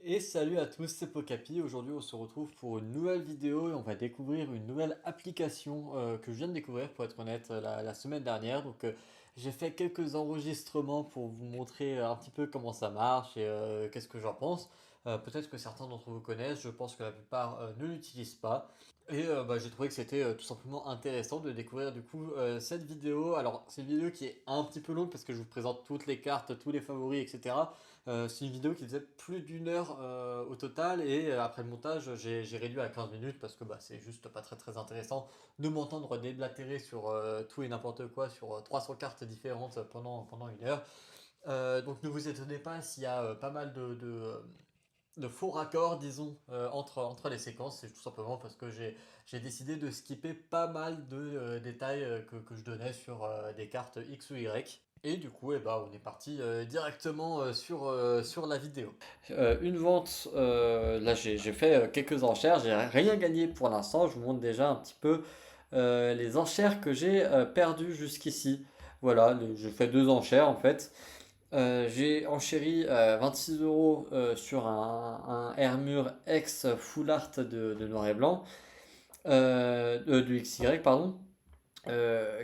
Et salut à tous, c'est Pokapi. Aujourd'hui, on se retrouve pour une nouvelle vidéo et on va découvrir une nouvelle application que je viens de découvrir, pour être honnête, la semaine dernière. J'ai fait quelques enregistrements pour vous montrer un petit peu comment ça marche et qu'est-ce que j'en pense. Peut-être que certains d'entre vous connaissent, je pense que la plupart ne l'utilisent pas. J'ai trouvé que c'était tout simplement intéressant de découvrir du coup cette vidéo. Alors, c'est une vidéo qui est un petit peu longue parce que je vous présente toutes les cartes, tous les favoris, etc. C'est une vidéo qui faisait plus d'une heure au total et après le montage j'ai réduit à 15 minutes parce que c'est juste pas très intéressant de m'entendre déblatérer sur tout et n'importe quoi sur 300 cartes différentes pendant une heure. Donc ne vous étonnez pas s'il y a pas mal de faux raccords, disons, entre les séquences. C'est tout simplement parce que j'ai décidé de skipper pas mal de détails que je donnais sur des cartes X ou Y. Et du coup, on est parti directement sur la vidéo. Une vente, là j'ai fait quelques enchères, j'ai rien gagné pour l'instant, je vous montre déjà un petit peu les enchères que j'ai perdues jusqu'ici. Voilà, j'ai fait deux enchères en fait. J'ai enchéri 26 euros sur un Hermure X Full Art de noir et blanc, du XY, pardon,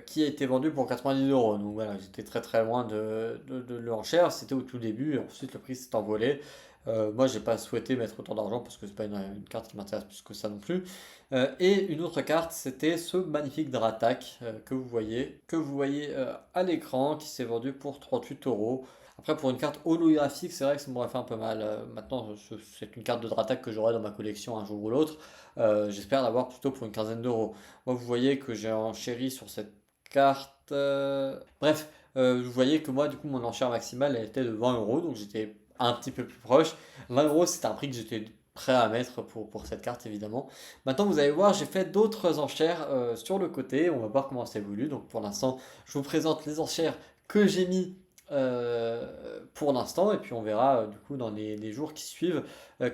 qui a été vendu pour 90 euros. Donc voilà, j'étais très loin de l'enchère, c'était au tout début, et ensuite le prix s'est envolé. Moi, j'ai pas souhaité mettre autant d'argent parce que c'est pas une carte qui m'intéresse plus que ça non plus. Et une autre carte, c'était ce magnifique Dratak que vous voyez à l'écran, qui s'est vendu pour 38 euros. Après, pour une carte holographique, c'est vrai que ça m'aurait fait un peu mal. Maintenant, c'est une carte de Dratak que j'aurai dans ma collection un jour ou l'autre. J'espère l'avoir plutôt pour une quinzaine d'euros. Moi, vous voyez que j'ai enchéri sur cette carte. Vous voyez que moi, du coup, mon enchère maximale, elle était de 20 euros, donc j'étais un petit peu plus proche. 20 euros, c'est un prix que j'étais prêt à mettre pour cette carte, évidemment. Maintenant, vous allez voir, j'ai fait d'autres enchères sur le côté. On va voir comment ça évolue. Donc, pour l'instant, je vous présente les enchères que j'ai mis pour l'instant, et puis on verra du coup dans les jours qui suivent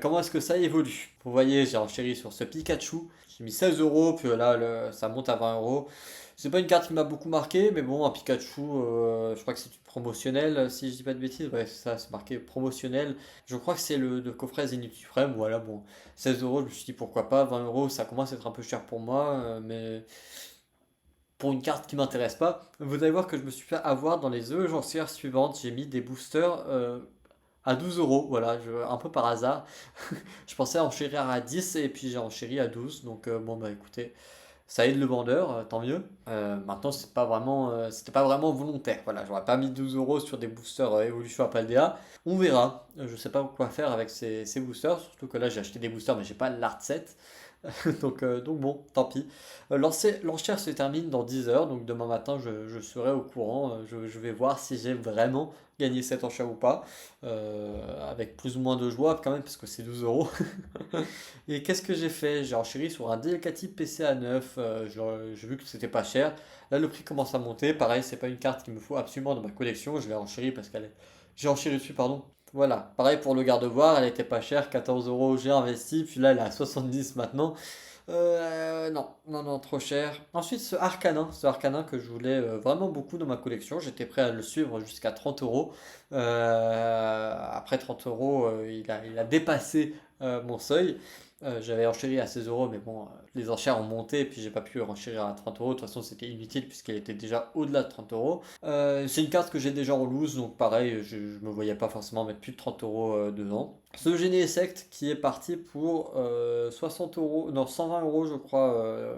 comment est-ce que ça évolue. Vous voyez, j'ai enchéri sur ce Pikachu, j'ai mis 16 euros, puis là ça monte à 20 euros. C'est pas une carte qui m'a beaucoup marqué, mais bon, un Pikachu, je crois que c'est promotionnel, si je dis pas de bêtises, ouais, c'est ça, c'est marqué promotionnel. Je crois que c'est le coffret Zenith Suprême, voilà, bon, 16 euros, je me suis dit pourquoi pas, 20 euros, ça commence à être un peu cher pour moi, mais pour une carte qui m'intéresse pas. Vous allez voir que je me suis fait avoir dans les enchères suivantes. J'ai mis des boosters à 12 euros, voilà, un peu par hasard. Je pensais enchérir à 10 et puis j'ai enchéri à 12. Donc bon bah écoutez, ça aide le vendeur, tant mieux. Maintenant c'était pas vraiment volontaire. Voilà, j'aurais pas mis 12 euros sur des boosters Evolution à Paldea. On verra. Je sais pas quoi faire avec ces boosters, surtout que là j'ai acheté des boosters mais j'ai pas l'art set. Donc bon, tant pis. L'enchère se termine dans 10 heures, donc demain matin je serai au courant. Je vais voir si j'ai vraiment gagné cette enchère ou pas. Avec plus ou moins de joie quand même, parce que c'est 12 euros. Et qu'est-ce que j'ai fait? J'ai enchéri sur un DLK PCA 9. J'ai vu que c'était pas cher. Là, le prix commence à monter. Pareil, c'est pas une carte qu'il me faut absolument dans ma collection. Je l'ai enchéri parce qu'elle est. J'ai enchéri dessus, pardon. Voilà, pareil pour le garde-voir, elle était pas chère, 14 euros, j'ai investi, puis là elle est à 70 maintenant. Non, trop cher. Ensuite, ce Arcanin que je voulais vraiment beaucoup dans ma collection, j'étais prêt à le suivre jusqu'à 30 euros. Après 30 euros, il a dépassé mon seuil. J'avais enchéri à 16 euros, mais bon, les enchères ont monté, et puis j'ai pas pu enchérir à 30 euros. De toute façon, c'était inutile puisqu'elle était déjà au-delà de 30 euros. C'est une carte que j'ai déjà en loose, donc pareil, je me voyais pas forcément mettre plus de 30 euros dedans. Ce Génie Sect qui est parti pour 60 euros, non 120 euros je crois,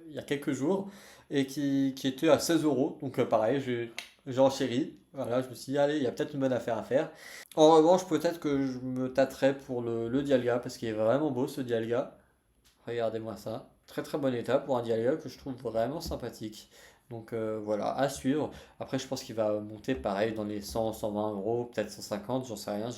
il y a quelques jours, et qui était à 16 euros. Donc pareil, j'ai enchéri. Voilà, je me suis dit, allez, il y a peut-être une bonne affaire à faire. En revanche, peut-être que je me tâterai pour le Dialga, parce qu'il est vraiment beau ce Dialga. Regardez-moi ça. Très bon état pour un Dialga que je trouve vraiment sympathique. Donc voilà, à suivre. Après, je pense qu'il va monter pareil dans les 100, 120 euros, peut-être 150, j'en sais rien.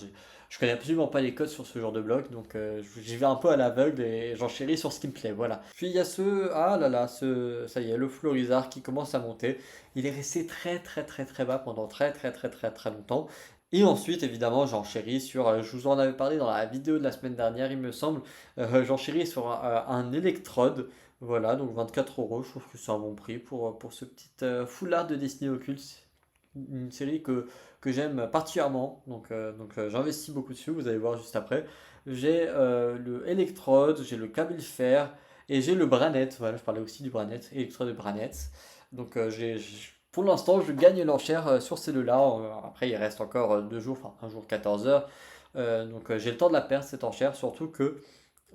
Je connais absolument pas les codes sur ce genre de bloc, donc j'y vais un peu à l'aveugle et j'en chéris sur ce qui me plaît. Voilà. Puis il y a ah là là, ça y est, le Florizard qui commence à monter. Il est resté très bas pendant très longtemps. Et ensuite, évidemment, j'enchéris sur, je vous en avais parlé dans la vidéo de la semaine dernière, il me semble, j'enchéris sur un électrode. Voilà, donc 24 euros, je trouve que c'est un bon prix pour ce petit foulard de Disney Occulte. une série que j'aime particulièrement, j'investis beaucoup dessus, vous allez voir juste après. J'ai le électrode, j'ai le câble fer et j'ai le Branet. Voilà, je parlais aussi du Branet, électrode et Branet. Pour l'instant, je gagne l'enchère sur ces deux-là. Après, il reste encore 2 jours, enfin un jour 14 heures. J'ai le temps de la perdre cette enchère, surtout que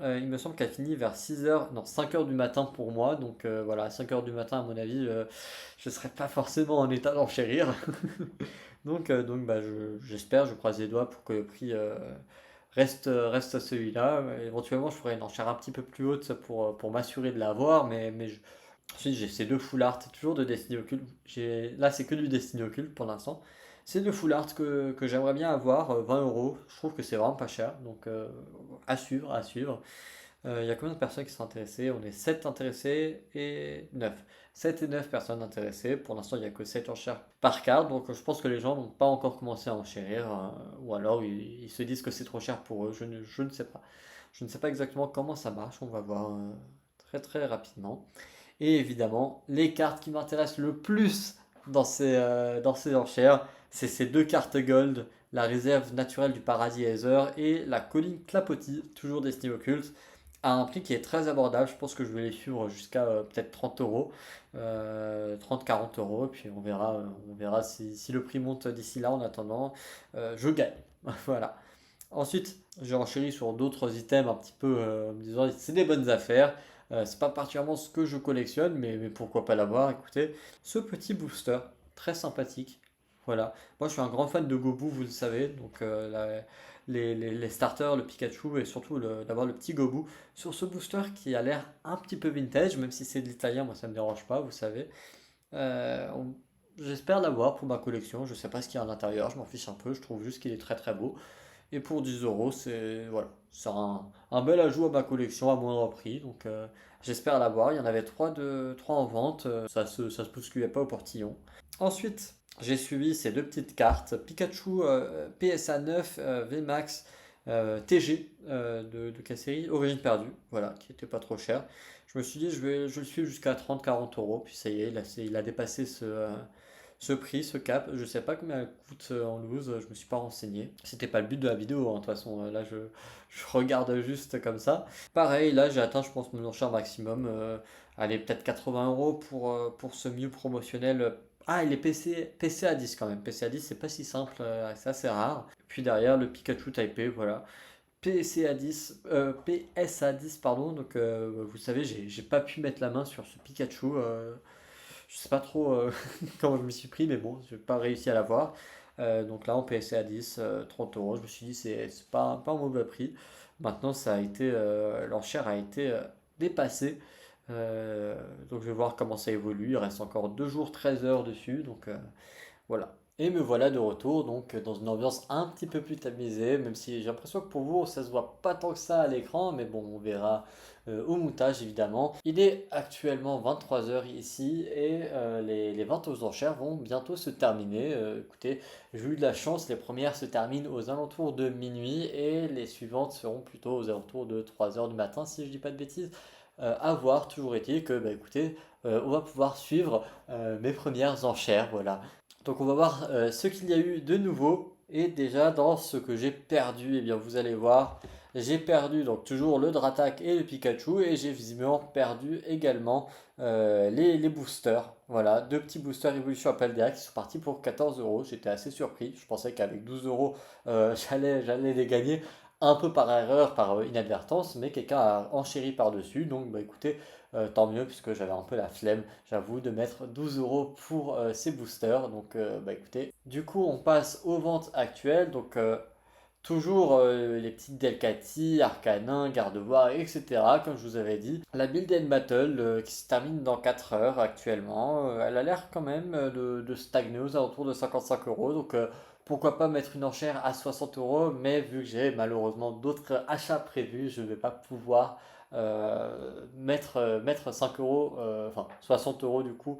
il me semble qu'elle finit vers 6 heures, non 5 heures du matin pour moi. Voilà, à 5 heures du matin, à mon avis, je ne serai pas forcément en état d'enchérir. J'espère, je croise les doigts pour que le prix reste celui-là. Éventuellement, je ferai une enchère un petit peu plus haute pour m'assurer de l'avoir, ensuite, j'ai ces deux full art, toujours de Destiny Occulte. Là, c'est que du Destiny Occulte pour l'instant. C'est deux full art que j'aimerais bien avoir, 20 euros. Je trouve que c'est vraiment pas cher. À suivre, à suivre. Il y a combien de personnes qui sont intéressées? On est 7 intéressés et 9. 7 et 9 personnes intéressées. Pour l'instant, il n'y a que 7 enchères par carte. Donc, je pense que les gens n'ont pas encore commencé à enchérir. Ou alors, ils se disent que c'est trop cher pour eux. Je ne sais pas. Je ne sais pas exactement comment ça marche. On va voir très très rapidement. Et évidemment, les cartes qui m'intéressent le plus dans ces enchères, c'est ces deux cartes gold, la réserve naturelle du paradis Aether et la colline Clapotis, toujours Destiny Occulte, à un prix qui est très abordable. Je pense que je vais les suivre jusqu'à peut-être 30 euros, 30-40 euros, et puis on verra si le prix monte d'ici là. En attendant, je gagne. Voilà. Ensuite, j'ai enchéri sur d'autres items un petit peu en me disant c'est des bonnes affaires. C'est pas particulièrement ce que je collectionne, mais pourquoi pas l'avoir. Écoutez, ce petit booster, très sympathique. Voilà. Moi, je suis un grand fan de Gobu, vous le savez. Les starters, le Pikachu et surtout d'avoir le petit Gobu sur ce booster qui a l'air un petit peu vintage, même si c'est de l'italien, moi ça me dérange pas, vous savez. Euh, on- J'espère l'avoir pour ma collection. Je sais pas ce qu'il y a à l'intérieur, je m'en fiche un peu. Je trouve juste qu'il est très très beau. Et pour 10 euros, c'est un bel ajout à ma collection à moindre prix. J'espère l'avoir. Il y en avait 3 en vente. Ça se bousculait pas au portillon. Ensuite, j'ai suivi ces deux petites cartes Pikachu PSA 9 VMAX TG de Casserie, Origine perdue, voilà, qui était pas trop cher. Je me suis dit, je le suis jusqu'à 30-40 euros. Puis ça y est, il a dépassé ce prix, ce cap. Je sais pas combien elle coûte en loose, je me suis pas renseigné. C'était pas le but de la vidéo, hein, de toute façon. Là, je regarde juste comme ça. Pareil, là, j'ai atteint, je pense, mon enchère maximum. Allez, peut-être 80 euros pour ce Mew promotionnel. Ah, il est PC à 10 quand même. PC à 10, c'est pas si simple, c'est assez rare. Puis derrière, le Pikachu Taipei, voilà. PSA 10, PSA 10, pardon. Vous savez, j'ai pas pu mettre la main sur ce Pikachu. Je sais pas trop comment je m'y suis pris, mais bon, j'ai pas réussi à l'avoir. Donc là, en PSA 10, 30 euros, je me suis dit, c'est pas un mauvais prix. Maintenant, l'enchère a été dépassée. Euh, je vais voir comment ça évolue. Il reste encore 2 jours, 13 heures dessus. Voilà. Et me voilà de retour, dans une ambiance un petit peu plus tamisée, même si j'ai l'impression que pour vous, ça se voit pas tant que ça à l'écran, mais bon, on verra au montage évidemment. Il est actuellement 23 heures ici et les ventes aux enchères vont bientôt se terminer. Écoutez, j'ai eu de la chance, les premières se terminent aux alentours de minuit et les suivantes seront plutôt aux alentours de 3 heures du matin, si je dis pas de bêtises. À voir, toujours est-il que, bah, écoutez, on va pouvoir suivre mes premières enchères, voilà. Donc on va voir ce qu'il y a eu de nouveau. Et déjà dans ce que j'ai perdu, eh bien vous allez voir, j'ai perdu donc toujours le Dratak et le Pikachu et j'ai visiblement perdu également les boosters. Voilà, deux petits boosters Evolution Appaldea qui sont partis pour 14 euros. J'étais assez surpris. Je pensais qu'avec 12 euros, j'allais les gagner un peu par erreur, par inadvertance, mais quelqu'un a enchéri par-dessus. Donc bah écoutez, tant mieux puisque j'avais un peu la flemme, j'avoue, de mettre 12 euros pour ces boosters. Bah écoutez, du coup, on passe aux ventes actuelles. Toujours les petites Delcati, Arcanin, Gardevoir, etc. Comme je vous avais dit. La Build and Battle qui se termine dans 4 heures actuellement. Elle a l'air quand même de stagner aux alentours de 55 euros. Pourquoi pas mettre une enchère à 60 euros. Mais vu que j'ai malheureusement d'autres achats prévus, je ne vais pas pouvoir mettre 5 euros, enfin 60 euros du coup,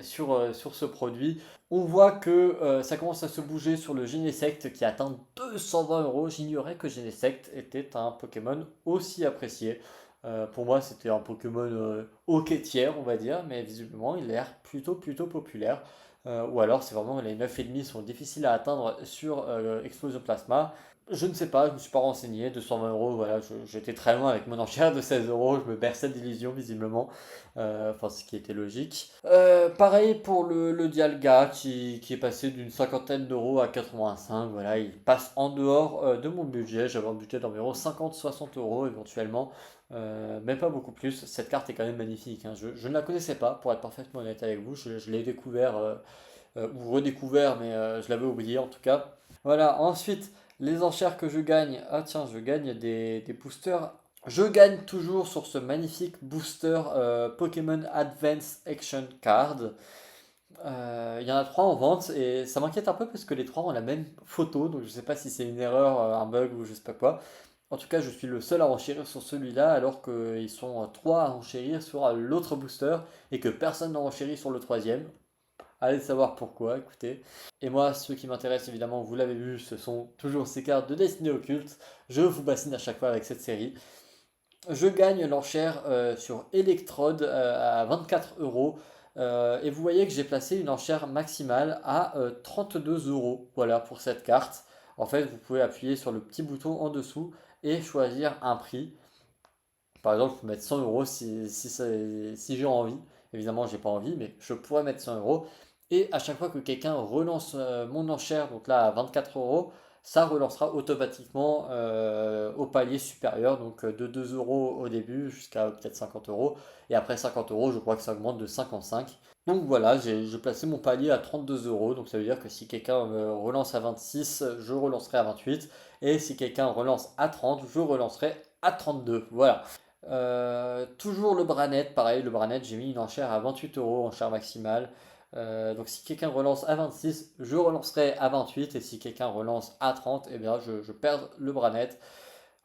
sur ce produit. On voit que ça commence à se bouger sur le Genesect qui atteint 220 euros. J'ignorais que Genesect était un Pokémon aussi apprécié. Pour moi, c'était un Pokémon ok tiers, on va dire, mais visiblement, il a l'air plutôt populaire. ou alors c'est vraiment les 9,5 sont difficiles à atteindre sur Explosion Plasma. Je ne sais pas, je ne me suis pas renseigné, 220 euros, voilà, j'étais très loin avec mon enchère de 16 euros, je me berçais d'illusions visiblement, enfin ce qui était logique. Pareil pour le Dialga qui est passé d'une cinquantaine d'euros à 85, voilà, il passe en dehors de mon budget, j'avais un budget d'environ 50-60 euros éventuellement, mais pas beaucoup plus. Cette carte est quand même magnifique, hein. Je ne la connaissais pas, pour être parfaitement honnête avec vous, je l'ai découvert ou redécouvert, mais je l'avais oublié en tout cas. Voilà, ensuite, les enchères que je gagne. Ah tiens, je gagne des boosters. Je gagne toujours sur ce magnifique booster Pokémon Advance Action Card. Il y en a trois en vente et ça m'inquiète un peu parce que les trois ont la même photo, donc je sais pas si c'est une erreur, un bug ou je sais pas quoi. En tout cas, je suis le seul à enchérir sur celui-là alors qu'ils sont trois à enchérir sur l'autre booster et que personne n'a enchéri sur le troisième. Allez savoir pourquoi, écoutez. Et moi, ceux qui m'intéressent évidemment, vous l'avez vu, ce sont toujours ces cartes de Destinée Occulte. Je vous bassine à chaque fois avec cette série. Je gagne l'enchère sur Electrode à 24 euros. Et vous voyez que j'ai placé une enchère maximale à 32 euros. Voilà pour cette carte. En fait, vous pouvez appuyer sur le petit bouton en dessous et choisir un prix. Par exemple, je peux mettre 100 euros si j'ai envie. Évidemment, j'ai pas envie, mais je pourrais mettre 100 euros. Et à chaque fois que quelqu'un relance mon enchère, donc là à 24 euros, ça relancera automatiquement au palier supérieur, donc de 2 euros au début jusqu'à peut-être 50 euros. Et après 50 euros, je crois que ça augmente de 55. Donc voilà, j'ai placé mon palier à 32 euros. Donc ça veut dire que si quelqu'un me relance à 26, je relancerai à 28. Et si quelqu'un relance à 30, je relancerai à 32. Voilà. Toujours le Branet, pareil, le Branet, j'ai mis une enchère à 28 euros, enchère maximale. Donc si quelqu'un relance à 26, je relancerai à 28, et si quelqu'un relance à 30, eh bien je perds le Branet.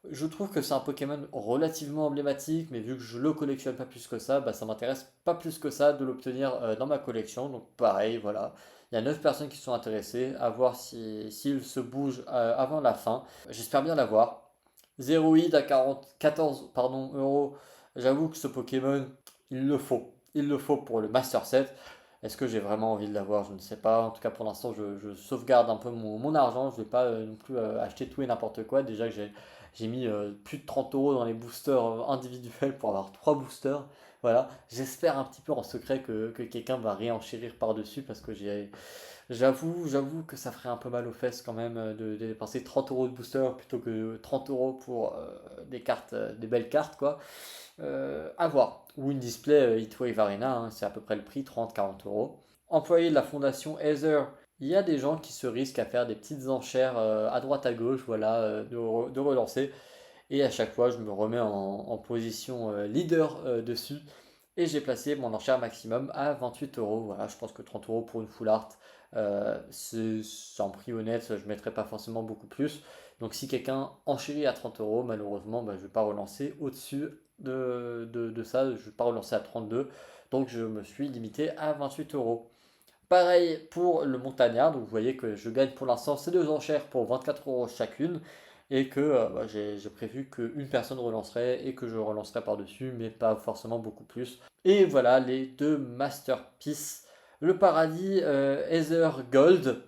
Je trouve que c'est un Pokémon relativement emblématique, mais vu que je le collectionne pas plus que ça, bah, ça m'intéresse pas plus que ça de l'obtenir dans ma collection. Donc pareil, voilà. Il y a 9 personnes qui sont intéressées, à voir s'il se bouge avant la fin. J'espère bien l'avoir. Zéroïde à 14 pardon, euros. J'avoue que ce Pokémon, il le faut. Il le faut pour le Master Set. Est-ce que j'ai vraiment envie de l'avoir? Je ne sais pas. En tout cas, pour l'instant, je sauvegarde un peu mon argent. Je ne vais pas non plus acheter tout et n'importe quoi. Déjà que j'ai mis plus de 30 euros dans les boosters individuels pour avoir 3 boosters. Voilà. J'espère un petit peu en secret que quelqu'un va réenchérir par-dessus parce que j'avoue que ça ferait un peu mal aux fesses quand même de dépenser 30 euros de booster plutôt que 30 euros pour des cartes, des belles cartes quoi. À voir. Ou une display Heatwave Arena, hein, c'est à peu près le prix, 30-40 euros. Employé de la fondation Ether, il y a des gens qui se risquent à faire des petites enchères à droite à gauche, voilà, de relancer. Et à chaque fois, je me remets en position leader dessus. Et j'ai placé mon enchère maximum à 28 euros. Voilà, je pense que 30 euros pour une full art, c'est un prix honnête, je ne mettrai pas forcément beaucoup plus. Donc si quelqu'un enchérit à 30 euros, malheureusement, bah, je ne vais pas relancer au-dessus de ça. Je ne vais pas relancer à 32. Donc je me suis limité à 28 euros. Pareil pour le montagnard, donc vous voyez que je gagne pour l'instant ces deux enchères pour 24 euros chacune et que bah, j'ai prévu qu'une personne relancerait et que je relancerai par-dessus, mais pas forcément beaucoup plus. Et voilà les deux masterpieces. Le paradis Ether Gold.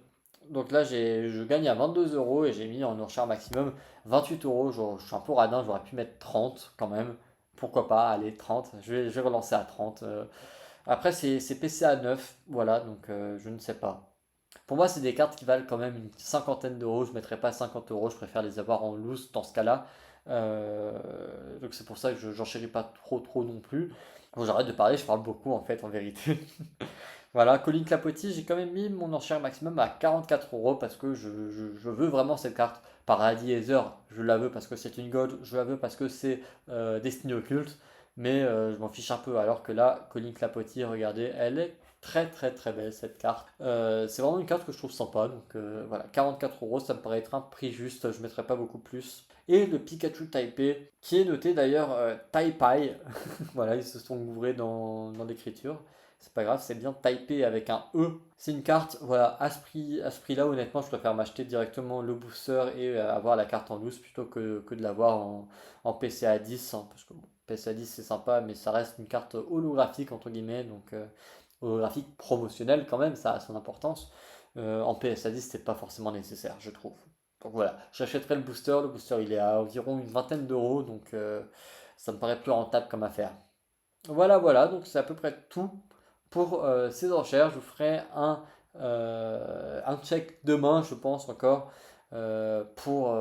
Donc là je gagne à 22 euros et j'ai mis en enchère maximum 28 euros. Je suis un peu radin, j'aurais pu mettre 30 quand même. Pourquoi pas, allez 30, je vais relancer à 30. Après, c'est PC à 9, voilà, donc je ne sais pas. Pour moi, c'est des cartes qui valent quand même une cinquantaine d'euros. Je ne mettrais pas 50 euros, je préfère les avoir en loose dans ce cas-là. Donc c'est pour ça que je n'enchéris pas trop non plus. Bon, j'arrête de parler, je parle beaucoup en fait, en vérité. Voilà, Colin Clapotis, j'ai quand même mis mon enchère maximum à 44 euros parce que je veux vraiment cette carte. Paradis Ether, je la veux parce que c'est une gold, je la veux parce que c'est Destiny Occulte, mais je m'en fiche un peu. Alors que là, Colin Clapotis, regardez, elle est très belle cette carte. C'est vraiment une carte que je trouve sympa, donc voilà, 44 euros, ça me paraît être un prix juste, je ne mettrai pas beaucoup plus. Et le Pikachu Taipei, qui est noté d'ailleurs Taipai, voilà, ils se sont ouvrés dans l'écriture. C'est pas grave, c'est bien typé avec un E. C'est une carte, voilà, à ce prix-là, honnêtement, je préfère m'acheter directement le booster et avoir la carte en loose plutôt que de l'avoir en PCA 10. Hein, parce que bon, PCA 10 c'est sympa, mais ça reste une carte holographique, entre guillemets. Donc holographique promotionnel quand même, ça a son importance. En PSA 10, c'est pas forcément nécessaire, je trouve. Donc voilà, j'achèterai le booster. Le booster, il est à environ une vingtaine d'euros, donc ça me paraît plus rentable comme affaire. Voilà, voilà, donc c'est à peu près tout pour ces enchères. Je vous ferai un check demain, je pense encore, pour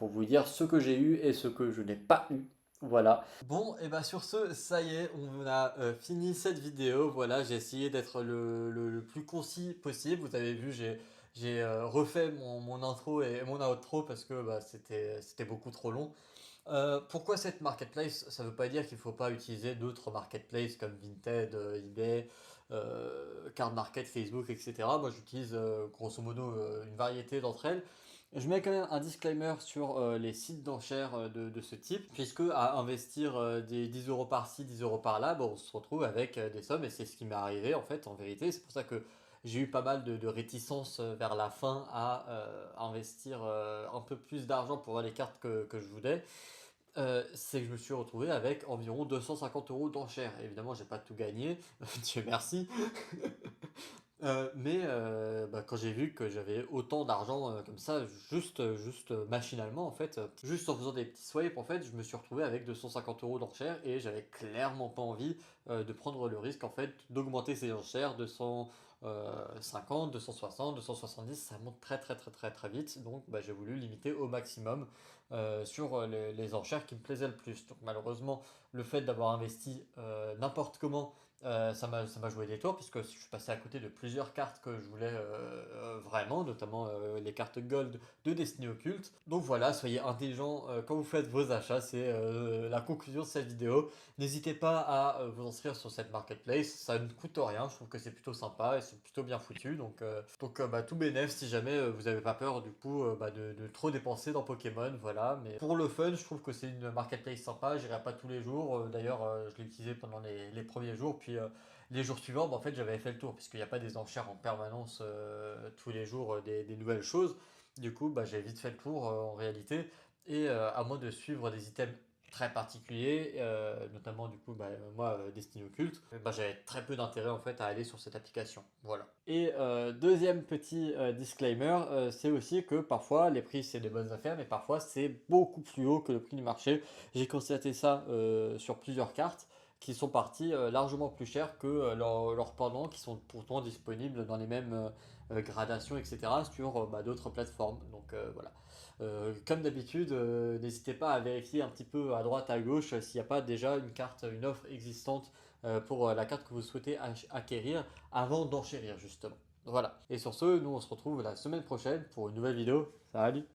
vous dire ce que j'ai eu et ce que je n'ai pas eu. Voilà. Bon, et bah sur ce, ça y est, on a fini cette vidéo. Voilà, j'ai essayé d'être le plus concis possible. Vous avez vu, j'ai refait mon intro et mon outro parce que bah, c'était beaucoup trop long. Pourquoi cette marketplace? Ça ne veut pas dire qu'il ne faut pas utiliser d'autres marketplaces comme Vinted, eBay, Card Market, Facebook, etc. Moi, j'utilise grosso modo une variété d'entre elles. Je mets quand même un disclaimer sur les sites d'enchères de ce type, puisque à investir des 10 euros par-ci, 10 euros par-là, bon, on se retrouve avec des sommes, et c'est ce qui m'est arrivé en fait, en vérité. C'est pour ça que j'ai eu pas mal de réticence vers la fin à investir un peu plus d'argent pour avoir les cartes que je voulais. C'est que je me suis retrouvé avec environ 250 euros d'enchères. Évidemment, j'ai pas tout gagné, Dieu merci. Mais bah, quand j'ai vu que j'avais autant d'argent comme ça, juste machinalement en fait, juste en faisant des petits swipes en fait, je me suis retrouvé avec 250 euros d'enchères et j'avais clairement pas envie de prendre le risque en fait d'augmenter ces enchères de 150, 260, 270, ça monte très très très très très vite, donc bah, j'ai voulu limiter au maximum sur les enchères qui me plaisaient le plus. Donc malheureusement, le fait d'avoir investi n'importe comment ça m'a joué des tours puisque je suis passé à côté de plusieurs cartes que je voulais vraiment, notamment les cartes Gold de Destiny Occult. Donc voilà, soyez intelligents quand vous faites vos achats, c'est la conclusion de cette vidéo. N'hésitez pas à vous inscrire sur cette marketplace, ça ne coûte rien, je trouve que c'est plutôt sympa et c'est plutôt bien foutu. Donc bah, tout bénef si jamais vous n'avez pas peur du coup bah, de trop dépenser dans Pokémon. Voilà, mais pour le fun, je trouve que c'est une marketplace sympa, j'irai pas tous les jours. D'ailleurs, je l'ai utilisé pendant les premiers jours, puis les jours suivants, bah, en fait j'avais fait le tour, puisqu'il n'y a pas des enchères en permanence tous les jours des nouvelles choses. Du coup, bah, j'ai vite fait le tour en réalité. Et à moins de suivre des items très particuliers, notamment du coup moi Destiny Occult, bah, j'avais très peu d'intérêt en fait à aller sur cette application. Voilà. Et deuxième petit disclaimer, c'est aussi que parfois les prix c'est des bonnes affaires, mais parfois c'est beaucoup plus haut que le prix du marché. J'ai constaté ça sur plusieurs cartes qui sont parties largement plus chères que leurs pendants qui sont pourtant disponibles dans les mêmes gradations, etc. sur bah, d'autres plateformes. Donc voilà. Comme d'habitude, n'hésitez pas à vérifier un petit peu à droite, à gauche, s'il n'y a pas déjà une carte, une offre existante pour la carte que vous souhaitez acquérir avant d'enchérir justement. Voilà. Et sur ce, nous on se retrouve la semaine prochaine pour une nouvelle vidéo. Salut!